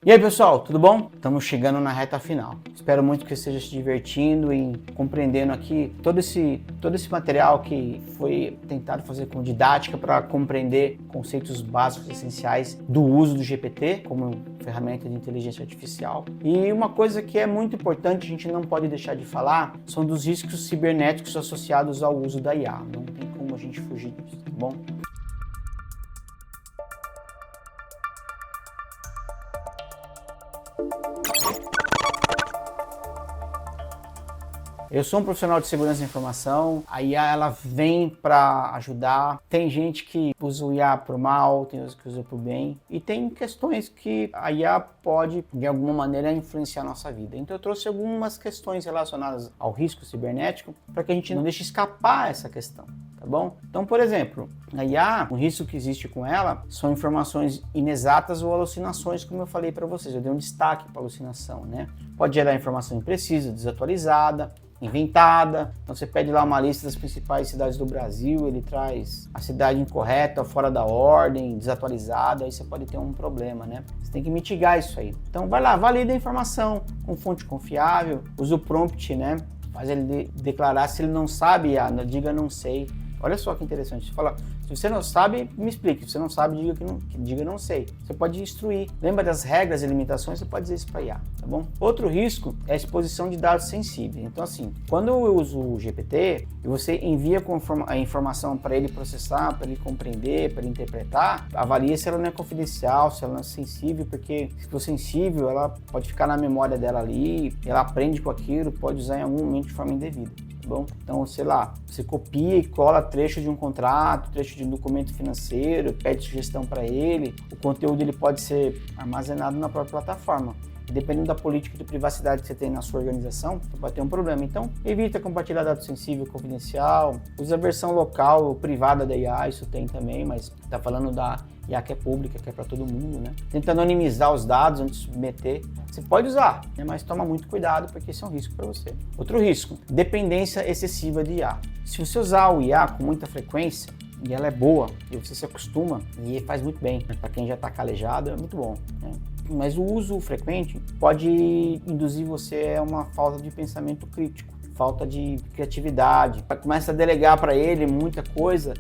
E aí pessoal, tudo bom? Estamos chegando na reta final. Espero muito que você esteja se divertindo e compreendendo aqui todo esse material que foi tentado fazer com didática para compreender conceitos básicos essenciais do uso do GPT como ferramenta de inteligência artificial. E uma coisa que é muito importante, a gente não pode deixar de falar, são dos riscos cibernéticos associados ao uso da IA. Não tem como a gente fugir disso, tá bom? Eu sou um profissional de segurança da informação, a IA ela vem para ajudar. Tem gente que usa o IA para o mal, tem outros que usam para o bem. E tem questões que a IA pode, de alguma maneira, influenciar a nossa vida. Então eu trouxe algumas questões relacionadas ao risco cibernético para que a gente não deixe escapar essa questão. Tá bom? Então, por exemplo, a IA, o risco que existe com ela são informações inexatas ou alucinações, como eu falei para vocês. Eu dei um destaque para alucinação, né? Pode gerar informação imprecisa, desatualizada, inventada. Então você pede lá uma lista das principais cidades do Brasil, ele traz a cidade incorreta, fora da ordem, desatualizada, aí você pode ter um problema, né? Você tem que mitigar isso aí. Então vai lá, valida a informação com fonte confiável, usa o prompt, né? Faz ele declarar se ele não sabe, diga não sei. Olha só que interessante, você fala, se você não sabe, me explique, se você não sabe, diga não sei. Você pode instruir, lembra das regras e limitações, você pode dizer isso para IA, tá bom? Outro risco é a exposição de dados sensíveis. Então assim, quando eu uso o GPT e você envia a informação para ele processar, para ele compreender, para ele interpretar, avalie se ela não é confidencial, se ela não é sensível, porque se for sensível, ela pode ficar na memória dela ali, ela aprende com aquilo, pode usar em algum momento de forma indevida. Bom, então, sei lá, você copia e cola trecho de um contrato, trecho de um documento financeiro, pede sugestão para ele, o conteúdo ele pode ser armazenado na própria plataforma. Dependendo da política de privacidade que você tem na sua organização, você pode ter um problema. Então, evita compartilhar dados sensíveis, confidencial, usa a versão local ou privada da IA, isso tem também, mas está falando da IA que é pública, que é para todo mundo, né? Tenta anonimizar os dados antes de submeter. Você pode usar, né? Mas toma muito cuidado porque isso é um risco para você. Outro risco, dependência excessiva de IA. Se você usar o IA com muita frequência, e ela é boa, e você se acostuma, e faz muito bem. Para quem já está calejado, é muito bom, né? Mas o uso frequente pode induzir você a uma falta de pensamento crítico, falta de criatividade, começa a delegar para ele muita coisa,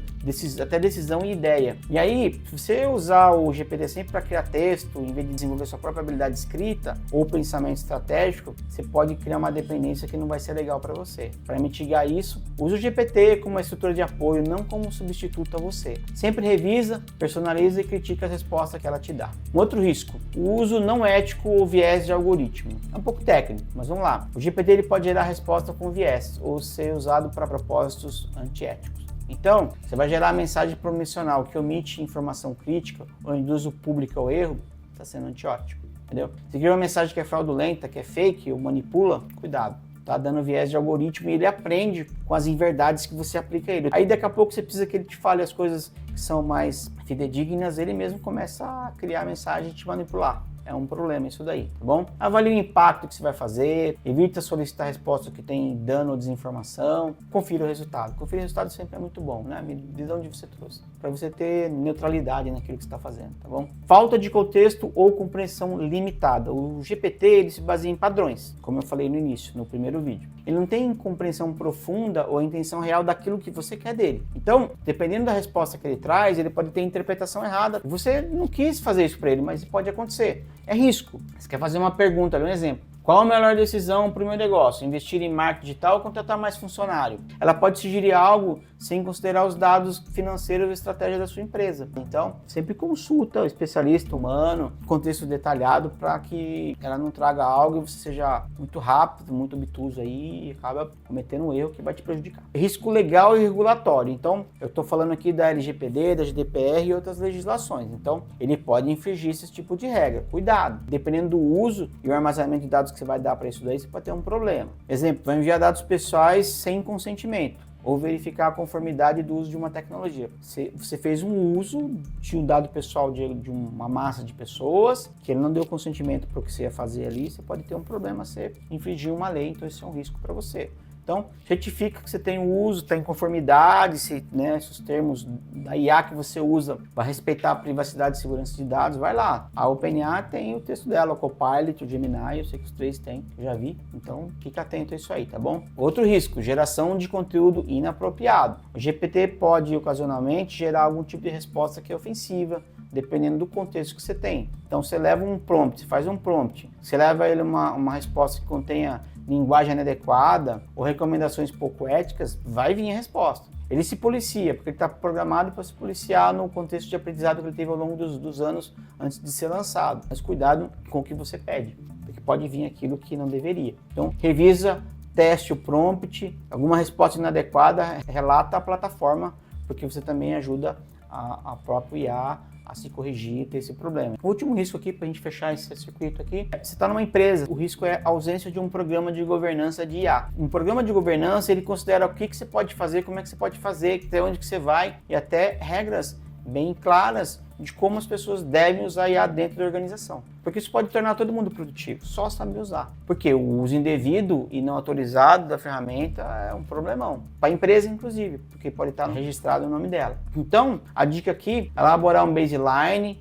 até decisão e ideia. E aí, se você usar o GPT sempre para criar texto, em vez de desenvolver sua própria habilidade de escrita ou pensamento estratégico, você pode criar uma dependência que não vai ser legal para você. Para mitigar isso, use o GPT como uma estrutura de apoio, não como um substituto a você. Sempre revisa, personaliza e critica as respostas que ela te dá. Um outro risco, o uso não ético ou viés de algoritmo. É um pouco técnico, mas vamos lá. O GPT ele pode gerar resposta com viés ou ser usado para propósitos antiéticos. Então, você vai gerar mensagem promocional que omite informação crítica ou induz o público ao erro, está sendo antiético, entendeu? Se cria uma mensagem que é fraudulenta, que é fake ou manipula, cuidado. Tá dando viés de algoritmo e ele aprende com as inverdades que você aplica a ele. Aí daqui a pouco você precisa que ele te fale as coisas que são mais fidedignas, ele mesmo começa a criar mensagem e te manipular. É um problema isso daí, tá bom? Avalie o impacto que você vai fazer, evita solicitar resposta que tem dano ou desinformação, confira o resultado. Conferir o resultado sempre é muito bom, né? De onde você trouxe, para você ter neutralidade naquilo que você está fazendo, tá bom? Falta de contexto ou compreensão limitada. O GPT ele se baseia em padrões, como eu falei no início, no primeiro vídeo. Ele não tem compreensão profunda ou a intenção real daquilo que você quer dele. Então, dependendo da resposta que ele traz, ele pode ter interpretação errada. Você não quis fazer isso para ele, mas pode acontecer. É risco. Você quer fazer uma pergunta, um exemplo. Qual a melhor decisão para o meu negócio? Investir em marketing digital ou contratar mais funcionário? Ela pode sugerir algo sem considerar os dados financeiros e estratégia da sua empresa. Então, sempre consulta o especialista humano, contexto detalhado, para que ela não traga algo e você seja muito rápido, muito obtuso aí e acaba cometendo um erro que vai te prejudicar. Risco legal e regulatório. Então, eu estou falando aqui da LGPD, da GDPR e outras legislações. Então, ele pode infringir esse tipo de regra. Cuidado! Dependendo do uso e o armazenamento de dados que você vai dar para isso daí, você pode ter um problema. Exemplo, vai enviar dados pessoais sem consentimento ou verificar a conformidade do uso de uma tecnologia. Você fez um uso de um dado pessoal de uma massa de pessoas que ele não deu consentimento para o que você ia fazer ali, você pode ter um problema, você infringir uma lei, então isso é um risco para você. Então, certifica que você tem o uso, está em conformidade, se os termos da IA que você usa vai respeitar a privacidade e segurança de dados, vai lá. A OpenAI tem o texto dela, o Copilot, o Gemini, eu sei que os três têm, eu já vi, então fica atento a isso aí, tá bom? Outro risco, geração de conteúdo inapropriado. O GPT pode, ocasionalmente, gerar algum tipo de resposta que é ofensiva, dependendo do contexto que você tem. Então, você leva um prompt, você faz um prompt, você leva ele uma resposta que contenha linguagem inadequada ou recomendações pouco éticas, vai vir a resposta. Ele se policia, porque ele está programado para se policiar no contexto de aprendizado que ele teve ao longo dos anos antes de ser lançado. Mas cuidado com o que você pede, porque pode vir aquilo que não deveria. Então, revisa, teste o prompt, alguma resposta inadequada, relata a plataforma, porque você também ajuda a própria IA a se corrigir e ter esse problema. O último risco aqui, para a gente fechar esse circuito aqui, você está numa empresa, o risco é a ausência de um programa de governança de IA. Um programa de governança, ele considera o que você pode fazer, como é que você pode fazer, até onde que você vai, e até regras bem claras de como as pessoas devem usar IA dentro da organização. Porque isso pode tornar todo mundo produtivo, só saber usar. Porque o uso indevido e não autorizado da ferramenta é um problemão. Para a empresa, inclusive, porque pode estar registrado o nome dela. Então, a dica aqui é elaborar um baseline,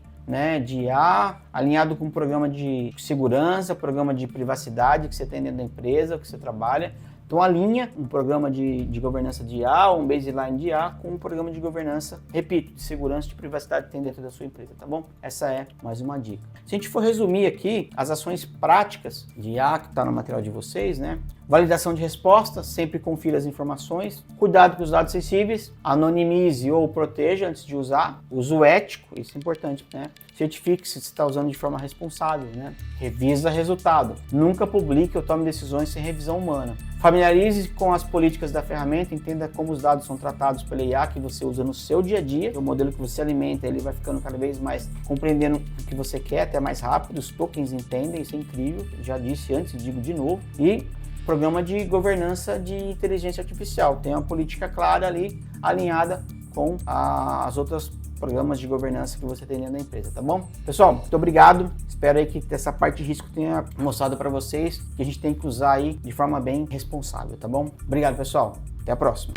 de IA, alinhado com um programa de segurança, programa de privacidade que você tem dentro da empresa, que você trabalha. Então, alinha um programa de governança de IA, um baseline de IA, com um programa de governança, repito, de segurança e de privacidade que tem dentro da sua empresa, tá bom? Essa é mais uma dica. Se a gente for resumir aqui as ações práticas de IA que está no material de vocês, validação de resposta, sempre confira as informações, cuidado com os dados sensíveis, anonimize ou proteja antes de usar, uso ético, isso é importante, Certifique se você está usando de forma responsável, Revisa resultado, nunca publique ou tome decisões sem revisão humana. Familiarize com as políticas da ferramenta, entenda como os dados são tratados pela IA que você usa no seu dia a dia. O modelo que você alimenta, ele vai ficando cada vez mais compreendendo o que você quer, até mais rápido. Os tokens entendem, isso é incrível, já disse antes, digo de novo. E programa de governança de inteligência artificial, tem uma política clara ali, alinhada com as outras programas de governança que você tem dentro da empresa, tá bom? Pessoal, muito obrigado. Espero aí que essa parte de risco tenha mostrado para vocês que a gente tem que usar aí de forma bem responsável, tá bom? Obrigado, pessoal. Até a próxima.